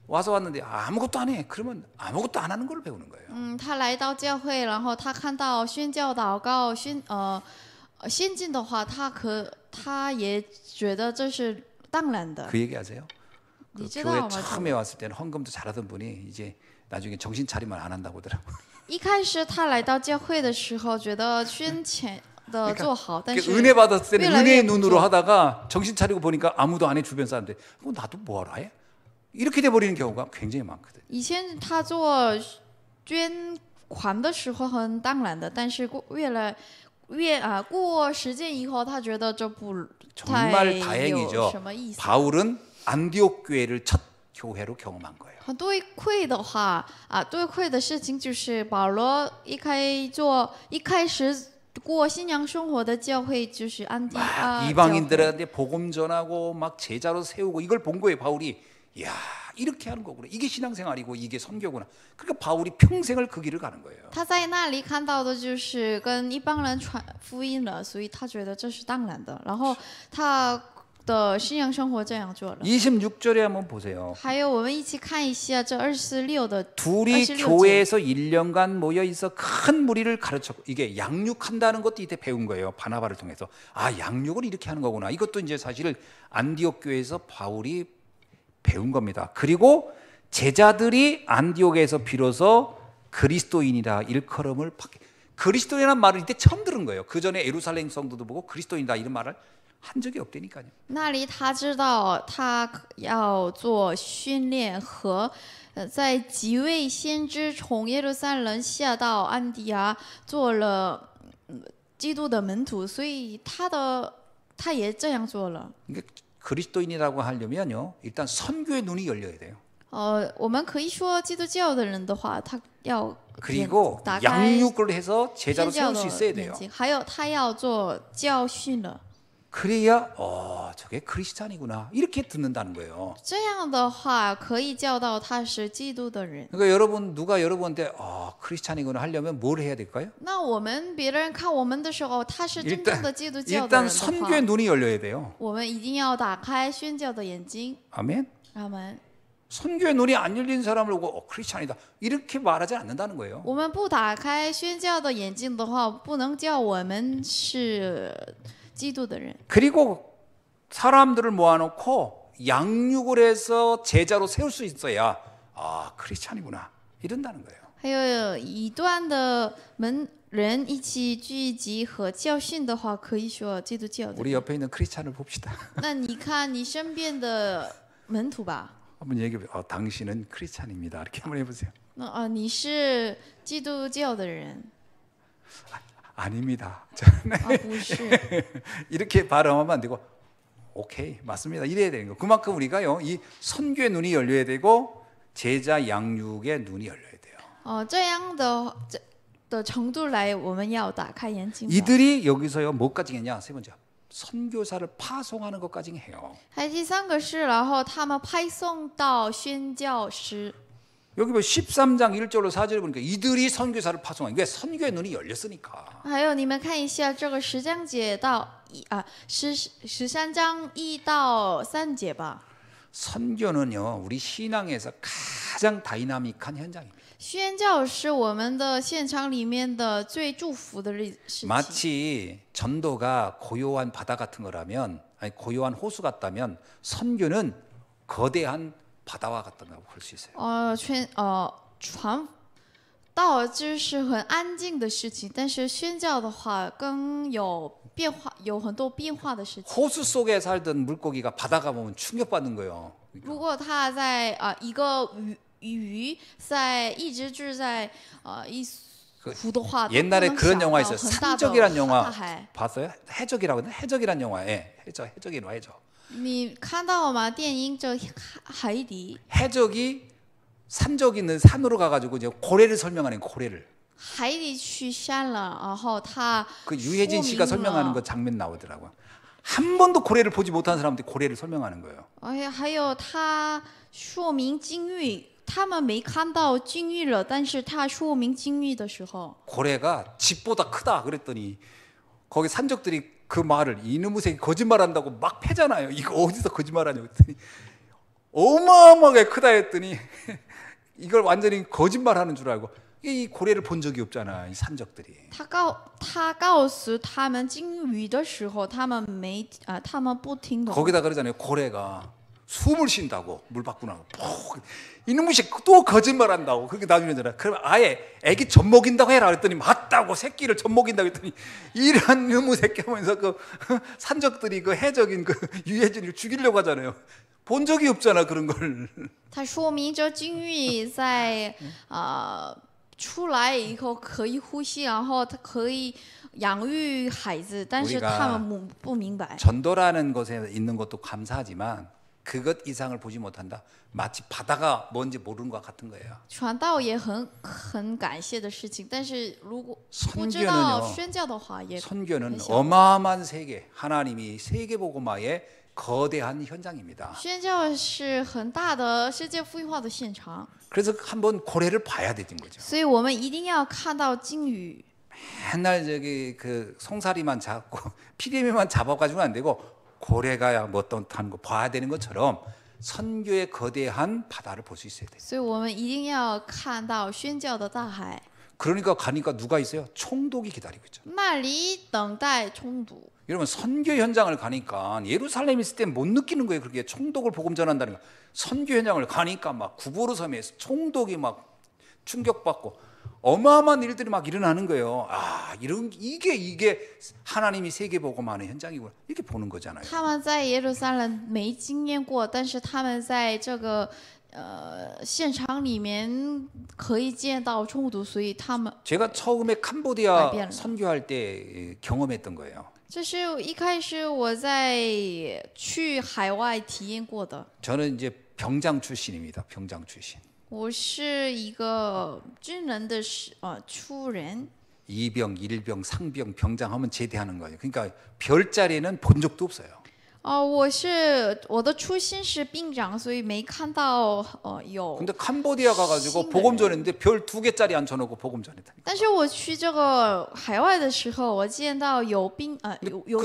S1: 와서 왔는데 아무것도 안 해. 그러면 아무것도 안 하는 걸 배우는 거예요.
S2: 他来到教会，然后他看到宣教、祷告、先进的话，他也觉得这是当然的。
S1: 그 얘기 아세요? 그
S2: 你知
S1: 교회
S2: 道吗？
S1: 처음에 왔을 때는 헌금도 잘하던 분이 이제 나중에 정신 차리면 안 한다고 하더라고요.
S2: 一开始他来到教会的时候，觉得捐钱的做好，但是
S1: 은혜 받았을 때는
S2: 越来越
S1: 은혜의
S2: 不
S1: 눈으로
S2: 做。
S1: 하다가 정신 차리고 보니까 아무도 안 해 주변 사람들. 나도 뭐하러 해? 이렇게 돼 버리는 경우가 굉장히 많거든요.
S2: 以前他做捐款的时候很当然的，但是过时间以后，他觉得这不太
S1: 정말
S2: 有
S1: 다행이죠.
S2: 什么意思。
S1: 바울은 안디옥 교회를 첫 교회로 경험한 거예요.
S2: 很对愧的话对愧的事情就是保罗一开始过信仰生活的教会就是安提阿教会。
S1: 이방인들한테 복음 전하고 막 제자로 세우고 이걸 본 거예요. 바울이 야 이렇게 하는 거구나. 이게 신앙생활이고 이게 선교구나. 그러니까 바울이 평생을 그 길을 가는 거예요.
S2: 他在那里看到的就是跟一帮人传福音了，所以他觉得这是当然的。然后他的信仰生活这样做了。
S1: 26절에 한번 보세요.
S2: 还有，我们一起看一下这26的
S1: 둘이
S2: 26절.
S1: 교회에서 1년간 모여 있어 큰 무리를 가르쳤고 이게 양육한다는 것도 이때 배운 거예요. 바나바를 통해서 양육을 이렇게 하는 거구나. 이것도 이제 사실 안디옥 교회에서 바울이 배운 겁니다. 그리고 제자들이 안디옥에서 비로소 그리스도인이라 일컬음을 받게. 그리스도인이라는 말을 이때 처음 들은 거예요. 그 전에 예루살렘 성도도 보고 그리스도인이다 이런 말을 한 적이 없다니까요.
S2: 那里他知道他要做训练和在几位先知从耶路撒冷下到安提阿做了基督的门徒，所以他也这样做了。
S1: 그러니까 그리스도인이라고 하려면요 일단 선교의 눈이 열려야 돼요.
S2: 我们可以说基督教的人的话，他要
S1: 그리고
S2: 打开
S1: 양육을 해서 제자로
S2: 宣教
S1: 세울 수
S2: 的
S1: 있어야
S2: 眼
S1: 돼요.
S2: 睛，还有他要做教训了。
S1: 그래야 저게 크리스찬이구나 이렇게 듣는다는 거예요.
S2: 这样的话可以教导他是基督的人。
S1: 그러니까 여러분 누가 여러분한테 크리스찬이구나 하려면 뭘 해야 될까요?
S2: 那我们别人看我们的时候，他是真正的基督教的
S1: 일단
S2: 人的
S1: 선교의
S2: 话，
S1: 눈이 열려야 돼요.
S2: 我们一定要打开宣教的眼睛。
S1: 아멘.
S2: 阿门。
S1: 선교의 눈이 안 열린 사람을 보고 크리스찬이다 이렇게 말하지 않는다는 거예요.
S2: 我们不打开宣教的眼睛的话，不能叫我们是基督的人。
S1: 그리고 사람들을 모아놓고 양육을 해서 제자로 세울 수 있어야 크리스찬이구나 이런다는 거예요.
S2: 还有一段的人一起聚集和教训的话，可以说基督教的
S1: 우리
S2: 人。
S1: 옆에 있는 크리스찬을 봅시다.
S2: 那你看你身边的门徒吧，
S1: 한번 얘기해 보세요. 당신은 크리스찬입니다. 이렇게 한번 해보세요.
S2: 那你是基督教的人
S1: 아닙니다.
S2: 不是。
S1: 이렇게 발음하면 안 되고 오케이 맞습니다. 이래야 되는 거. 그만큼 우리가요 이 선교의 눈이 열려야 되고 제자 양육의 눈이 열려야 돼요.
S2: 这样的的程度来，我们要打开眼睛吧。
S1: 이들이 여기서요 뭐까지 했냐? 세 번째 선교사를 파송하는 것까지 해요.
S2: 还有第三个是，然后他们派送到宣教师。
S1: 여기 뭐 13장 1절로 4절에 보니까 이들이 선교사를 파송한 게 선교의 눈이 열렸으니까.
S2: 还有你们看一下这个10节到13章1到3节吧。
S1: 선교는요 우리 신앙에서 가장 다이나믹한 현장입니다.
S2: 宣教是我们的现场里面的最祝福的事情。
S1: 마치 전도가 고요한 바다 같은 거라면, 아니 고요한 호수 같다면 선교는 거대한 바다와 같다고 볼 수 있어요.
S2: 传道就是很安静的事情，但是宣教的话更有变化，有很多变化的事情。
S1: 호수 속에 살던 물고기가 바다가 보면 충격받는 거예요.
S2: 如果他在一个鱼在一直住在一湖的话，
S1: 옛날에 그런 영화 있어요.
S2: 很大的
S1: 산적이란 영화
S2: 大海。
S1: 봤어요? 해적이라고 했나? 해적이란 영화에 해적이라 해적.
S2: 你看到吗？电影叫《海底》。
S1: 해적이 산적 있는 산으로 가가지고 이제 고래를 설명하는 고래를.
S2: 海底去山了，然后他
S1: 그 유해진 씨가 설명하는 그 장면 나오더라고요. 한 번도 고래를 보지 못한 사람한테 고래를 설명하는 거예요.
S2: 还有他说明金玉，他们没看到金玉了，但是他说明金玉的时候，
S1: 고래가 집보다 크다 그랬더니 거기 산적들이 그 말을 이놈의 새끼 거짓말한다고 막 패잖아요. 이거 어디서 거짓말하냐고 했더니 어마어마하게 크다 했더니 이걸 완전히 거짓말하는 줄 알고 이 고래를 본 적이 없잖아 이 산적들이.
S2: 他告诉他们金鱼的时候，他们不听懂。
S1: 거기다 그러잖아요. 고래가 숨을 쉰다고 물 밖으로 나고 이놈의 새끼 또 거짓말한다고 그렇게 나중에 잖아. 그럼 아예 애기 젖 먹인다고 해라 그랬더니 맞다고 새끼를 젖 먹인다고 했더니 이런 놈의 새끼 하면서 그 산적들이 그 해적인 그 유해진을 죽이려고 하잖아요. 본 적이 없잖아 그런 걸.
S2: 他说明这金鱼在出来以后可以呼吸，然后它可以养育孩子，但是他们不明白。
S1: 전도라는 것에 있는 것도 감사하지만 그것 이상을 보지 못한다. 마치 바다가 뭔지 모르는 것 같은 거예요.
S2: 传道也很感谢的事情，但是如果不知道宣教的话，也
S1: 선교는 어마어마한 세계, 하나님이 세계 복음화의 거대한 현장입니다.
S2: 宣教是很大的世界福音化的现场，
S1: 그래서 한번 고래를 봐야 되는 거죠.
S2: 所以我们一定要看到金鱼。
S1: 맨날 저기 그 송사리만 잡고 피디미만 잡아가지고는 안 되고 고래가 뭐 어떤 거 봐야 되는 것처럼 선교의 거대한 바다를 볼 수 있어야 돼요.
S2: 所以我们一定要看到宣教的大海。
S1: 그러니까 가니까 누가 있어요? 총독이 기다리고 있죠.
S2: 那里等待冲突。
S1: 여러분 선교 현장을 가니까 예루살렘에 있을 때 못 느끼는 거예요. 그렇게 총독을 복음 전한다는 거. 선교 현장을 가니까 막 구보로 섬에서 총독이 막 충격받고 어마어마한 일들이 막 일어나는 거예요. 아, 이게 하나님이 세계 복음하는 현장이구나. 이렇게 보는 거잖아요.
S2: 他们在耶路撒冷没经验过，但是他们在这个现场里面可以见到冲突，所以他们
S1: 제가 처음에 캄보디아 선교할 때 경험했던 거예요.
S2: 这是一开始我在去海外体验过的。
S1: 저는 이제 병장 출신입니다. 병장 출신.
S2: 我是一个军人的出人。
S1: 이병, 일병, 상병, 병장 하면 제대하는 거예요. 그러니까 별자리는 본 적도 없어요.
S2: 我的初心是兵长，所以没看到有。
S1: 근데 캄보디아 가가지고 복음 전했는데 별 2개짜리 앉혀놓고 복음 전했다.
S2: 但是我去这个海外的时候，我见到有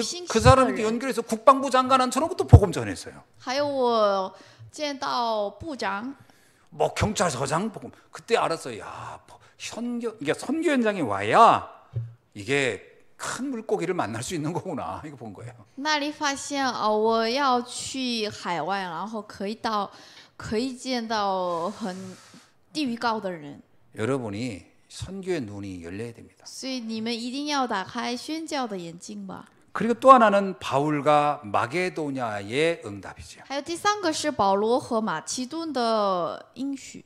S2: 信
S1: 그 사람한테 연결해서 국방부 장관 앉혀놓고 또 복음 전했어요.
S2: 还有我见到部长。
S1: 뭐 경찰서장 복음. 그때 알았어요. 야, 이게 선교 현장에 와야 이게 큰 물고기를 만날 수 있는 거구나. 이거 본 거예요.
S2: 那里发现我要去海外，然后可以见到很地位高的人。
S1: 여러분이 선교의 눈이 열려야 됩니다.
S2: 所以你们一定要打开宣教的眼睛吧。
S1: 그리고 또 하나는 바울과 마게도냐의 응답이죠.
S2: 还有第三个是保罗和马其顿的应许。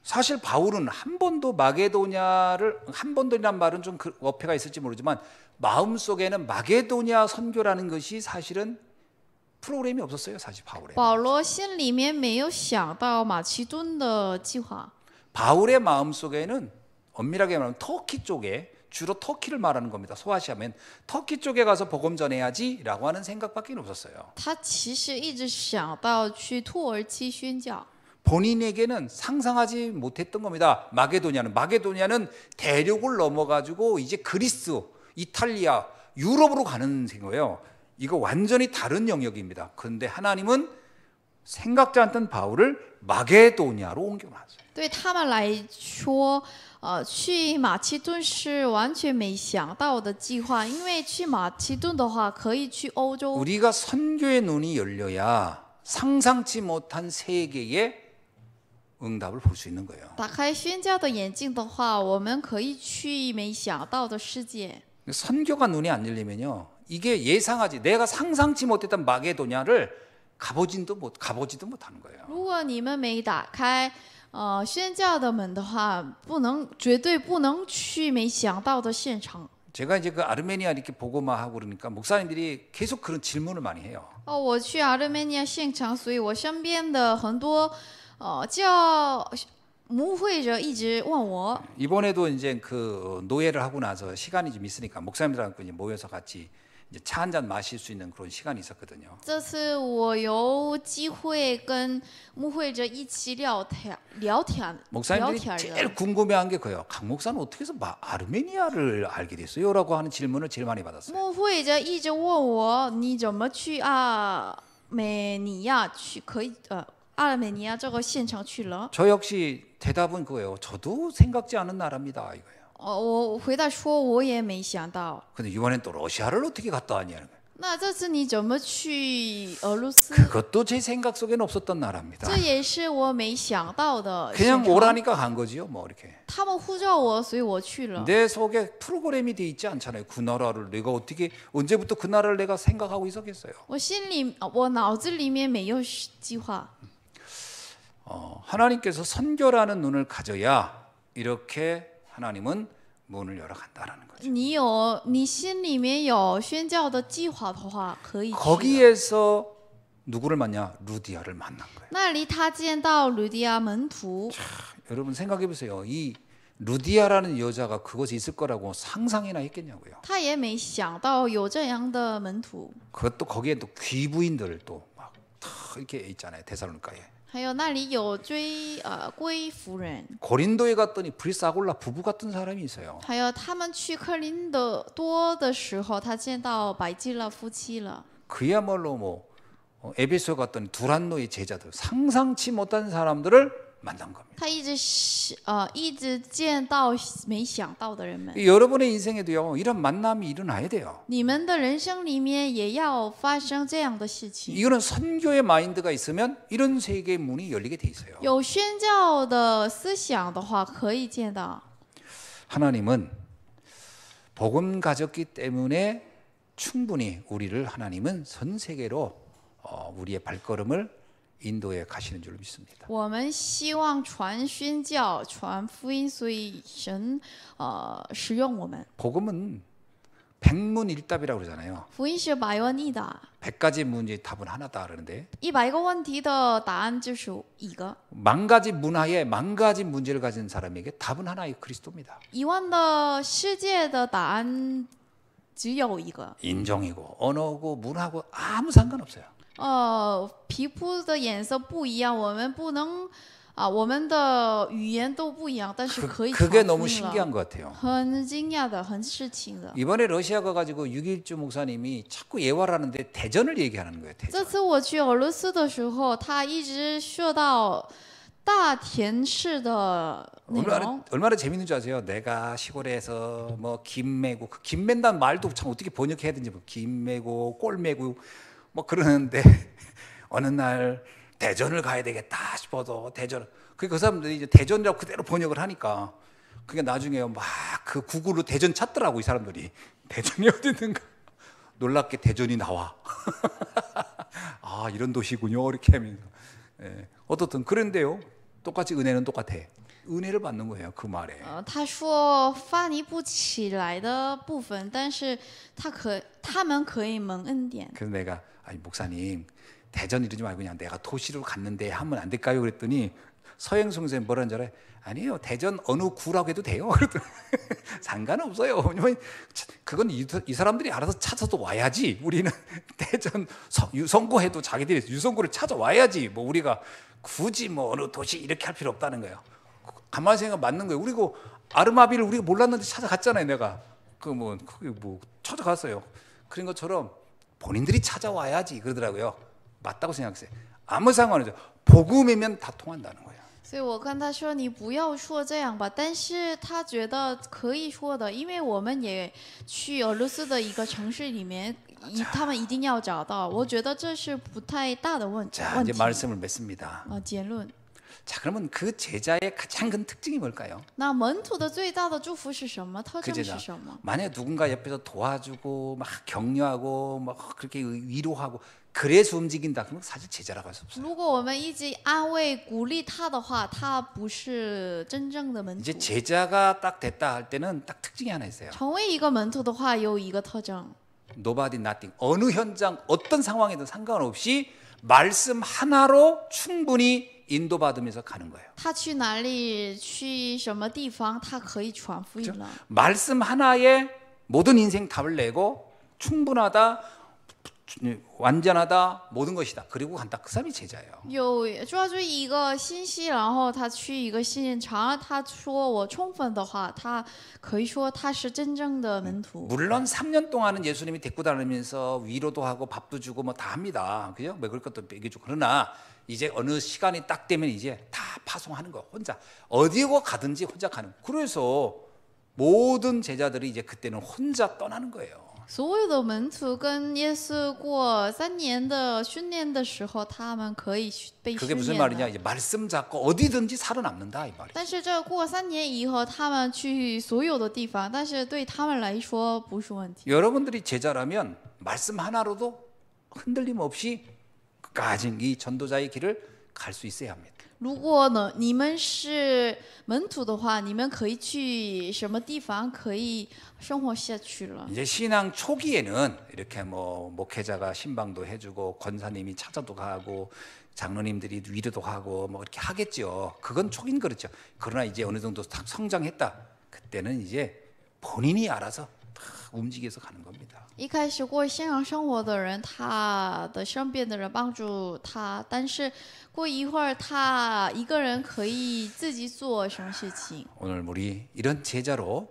S1: 사실 바울은 한 번도 마게도냐를 한 번도란 말은 좀 어폐가 있을지 모르지만 마음속에는 마게도냐 선교라는 것이 사실은 프로그램이 없었어요. 사실 바울에.
S2: 保罗心里面没有想到马其顿的计划。
S1: 바울의 마음속에는 엄밀하게 말하면 터키 쪽에 주로 터키를 말하는 겁니다. 소아시아면 터키 쪽에 가서 복음 전해야지라고 하는 생각밖에 없었어요.
S2: 他其实一直想到去土耳其宣教。
S1: 본인에게는 상상하지 못했던 겁니다. 마게도냐는 대륙을 넘어가지고 이제 그리스, 이탈리아, 유럽으로 가는 거예요. 이거 완전히 다른 영역입니다. 그런데 하나님은 생각지 않던 바울을 마게도냐로 옮겨놨어요.
S2: 对他们来说，去马其顿是完全没想到的计划，因为去马其顿的话可以去欧洲。
S1: 우리가 선교의 눈이 열려야 상상치 못한 세계의 응답을 볼 수 있는 거예요.
S2: 打开宣教的眼睛的话，我们可以去没想到的世界。
S1: 선교가 눈이 안 열리면요, 이게 예상하지 내가 상상치 못했던 마게도냐를 가보지도 못하는 거예요.
S2: 如果你们没打开宣教的门的话，绝对不能去没想到的现场。
S1: 제가 이제 그 아르메니아 이렇게 보고만 하고 그러니까 목사님들이 계속 그런 질문을 많이 해요.
S2: 我去阿尔美尼亚现场，所以我身边的很多牧会者一直问我。
S1: 이번에도 이제 그 노예를 하고 나서 시간이 좀 있으니까 목사님들하고 이제 모여서 같이 이제 차 한 잔 마실 수 있는 그런 시간이 있었거든요.
S2: 这次我有机会跟牧会者一起聊天
S1: 목사님들이
S2: 了。
S1: 제일 궁금해한 게 그예요. 강 목사는 어떻게 해서 아르메니아를 알게 됐어요?라고 하는 질문을 제일 많이 받았어요.
S2: 牧会者一直问我，你怎么去阿美尼亚去？可以阿尔美尼亚这个现场去了？
S1: 저 역시 대답은 그거예요. 저도 생각지 않은 나라입니다. 이거예요.
S2: 我回答说我也没想到。
S1: 근데 이번엔 또 러시아를 어떻게 갔다 왔냐는 거예요.
S2: 那这次你怎么去俄罗斯？
S1: 그것도 제 생각 속에는 없었던 나라입니다.
S2: 这也是我没想到的现
S1: 그냥
S2: 场。
S1: 오라니까 간 거지요, 뭐 이렇게.
S2: 他们呼召我，所以我去了。
S1: 내 속에 프로그램이 돼 있지 않잖아요. 그 나라를 내가 어떻게 언제부터 그 나라를 내가 생각하고 있었겠어요.
S2: 我脑子里面没有计划。
S1: 하나님께서 선교라는 눈을 가져야 이렇게 하나님은 문을 열어간다라는 거죠.
S2: 你心里面有宣教的计划的话，可以去的。
S1: 거기에서 누구를 만나? 루디아를 만난 거예요.
S2: 那里他见到吕底亚门徒，
S1: 여러분 생각해 보세요. 이 루디아라는 여자가 그곳에 있을 거라고 상상이나 했겠냐고요.
S2: 他也没想到有这样的门徒。
S1: 그것도 거기에 또 귀부인들 또 막 이렇게 있잖아요. 데살로니가에.
S2: 还有那里有归夫人，
S1: 고린도에 갔더니 브리스아골라 부부 같은 사람이 있어요.
S2: 还有他们去克林多的时候，他见到百基拉夫妻了。
S1: 그야말로 뭐 에베소에 갔더니 두란노의 제자들 상상치 못한 사람들을 만난 겁니다.
S2: 他一直见到没想到的人们。
S1: 여러분의 인생에도요 이런 만남이 일어나야 돼요.
S2: 你们的人生里面也要发生这样的事情。
S1: 이거는 선교의 마인드가 있으면 이런 세계의 문이 열리게 돼 있어요.
S2: 有宣教的思想的话，可以见到。
S1: 하나님은 복음 가졌기 때문에 충분히 우리를 하나님은 전 세계로 우리의 발걸음을 인도에 가시는 줄 믿습니다.
S2: 我们希望传宣教、传福音，所以神使用我们。
S1: 복음은 백문일답이라고 그러잖아요.
S2: 福音是百问一答，
S1: 100가지 문제의 답은 하나다 그러는데
S2: 100个问题的答案就是一个。
S1: 10가지 문화에 10가지 문제를 가진 사람에게 답은 하나의 그리스도입니다.
S2: 1万的世界的答案只有一个。
S1: 인종이고 언어고 문화고 아무 상관없어요.
S2: 皮肤的颜色不一样，我们不能我们的语言都不一样，但是可以传
S1: 그게
S2: 福
S1: 너무
S2: 音了。
S1: 신기한 것 같아요.
S2: 很惊讶的，很事情的。
S1: 이번에 러시아 가가지고 6.1주 목사님이 자꾸 예화라는데 대전을 얘기하는 거예요.
S2: 这
S1: 대전.
S2: 次我去俄罗斯的时候，他一直说到大田市的内容。
S1: 얼마나 재밌는 줄 아세요? 내가 시골에서 뭐 김매고 그 김맨다는 말도 참 어떻게 번역해야 되는지 뭐 김매고 꼴매고 뭐 그러는데 어느 날 대전을 가야 되겠다 싶어도 대전 그 사람들이 이제 대전이라고 그대로 번역을 하니까 그게 나중에 막 그 구글로 대전 찾더라고 이 사람들이. 대전이 어디 있는가 놀랍게 대전이 나와. 아 이런 도시군요 이렇게 하면서. 어떻든 그런데요 똑같이 은혜는 똑같아. 은혜를 받는 거예요. 그 말에.
S2: 他说翻译不起来的部分，但是他们可以蒙恩典。
S1: 그래서 내가 아니 목사님 대전 이러지 말고 그냥 내가 도시로 갔는데 하면 안 될까요? 그랬더니 서영성 선생님 뭐라는 줄 알아요? 아니에요. 대전 어느 구라고 해도 돼요. 그랬더니 상관없어요. 왜냐면 그건 이 사람들이 알아서 찾아서 와야지. 우리는 대전 유성구 해도 자기들이 유성구를 찾아와야지. 뭐 우리가 굳이 뭐 어느 도시 이렇게 할 필요 없다는 거예요. 가만히 생각 맞는 거예요. 그리고 아르마비를 우리가 몰랐는데 찾아갔잖아요. 내가 그게 뭐 찾아갔어요. 그런 것처럼 본인들이 찾아와야지 그러더라고요. 맞다고 생각했어요. 아무 상관없어요. 복음이면 다 통한다는 거예요.
S2: 所以我跟他说：“你不要说这样吧。”但是他觉得可以说的，因为我们也去俄罗斯的一个城市里面，他们一定要找到。我觉得这是不太大的问题。
S1: 자, 이제 말씀을 맺습니다.
S2: 结论。
S1: 자, 그러면 그 제자의 가장 큰 특징이 뭘까요?
S2: 那门徒的最大的祝福是什么？特
S1: 그
S2: 征
S1: 제자
S2: 是什么？
S1: 만약 누군가 옆에서 도와주고 막 격려하고 막 그렇게 위로하고 그래서 움직인다. 그러면 사실 제자라고 할 수 없어요.
S2: 如果我们一直安慰鼓励他的话，他不是真正的门徒
S1: 이제 。 제자가 딱 됐다 할 때는 딱 특징이 하나 있어요.
S2: 成为一个门徒的话，有一个特征，
S1: Nobody nothing. 어느 현장 어떤 상황에도 상관없이 말씀 하나로 충분히 인도받으면서 가는 거예요.
S2: 他去哪里，去什么地方，他可以传福音了。
S1: 말씀 하나에 모든 인생 답을 내고 충분하다, 완전하다, 모든 것이다. 그리고 간다. 그 사람이 제자예요.
S2: 有抓住一个信息，然后他去一个现场，他说我充分的话，他可以说他是真正的门徒。
S1: 물론 3년 동안은 예수님이 데리고 다니면서 위로도 하고 밥도 주고 뭐 다 합니다. 그죠? 먹을 것도 먹여주고. 그러나 이제 어느 시간이 딱 되면 이제 다 파송하는 거 혼자 어디고 가든지 혼자 가는. 그래서 모든 제자들이 이제 그때는 혼자 떠나는 거예요.
S2: 所有的门徒跟耶稣过3年的训练的时候，他们可以被
S1: 그게
S2: 训
S1: 무슨
S2: 练
S1: 말이냐?
S2: 了。
S1: 이제 말씀 잡고 어디든지 살아남는다 이 말이에요.
S2: 但是这过3年以后，他们去所有的地方，但是对他们来说不是问题。
S1: 여러분들이 제자라면 말씀 하나로도 흔들림 없이 끝까지 이 전도자의 길을 갈 수 있어야 합니다.
S2: 如果呢，你们是门徒的话，你们可以去什么地方可以生活下去了？
S1: 이제 신앙 초기에는 이렇게 뭐 목회자가 신방도 해주고 권사님이 찾아도 가고 장로님들이 위로도 하고 뭐 이렇게 하겠죠. 그건 초기는 그렇죠. 그러나 이제 어느 정도 딱 성장했다. 그때는 이제 본인이 알아서 다 움직여서 가는 겁니다.
S2: 一开始过信仰生活的人，他的身边的人帮助他，但是过一会儿，他一个人可以自己做什么事情。
S1: 오늘 우리 이런 제자로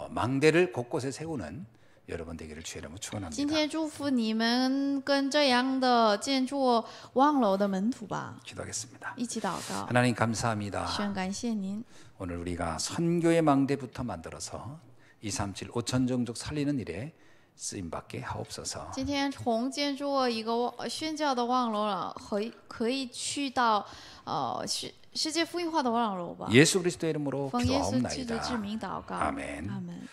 S1: 망대를 곳곳에 세우는 여러분 되기를 주의 이름으로
S2: 今
S1: 축원합니다.
S2: 天祝福你们跟这样的建筑望楼的门徒吧，
S1: 기도하겠습니다.
S2: 一起祷告。
S1: 하나님 감사합니다.
S2: 神感谢您，
S1: 오늘 우리가 선교의 망대부터 만들어서 237 5천 종족 살리는 일에 쓰임 받게 하옵소서.
S2: 今天从建筑一个宣教的望楼了，可以去到世界福音化的望楼吧。
S1: 예수 그리스도의 이름으로
S2: 奉耶稣基督之
S1: 기도하옵나이다.
S2: 名祷告，
S1: 아멘.
S2: 阿门。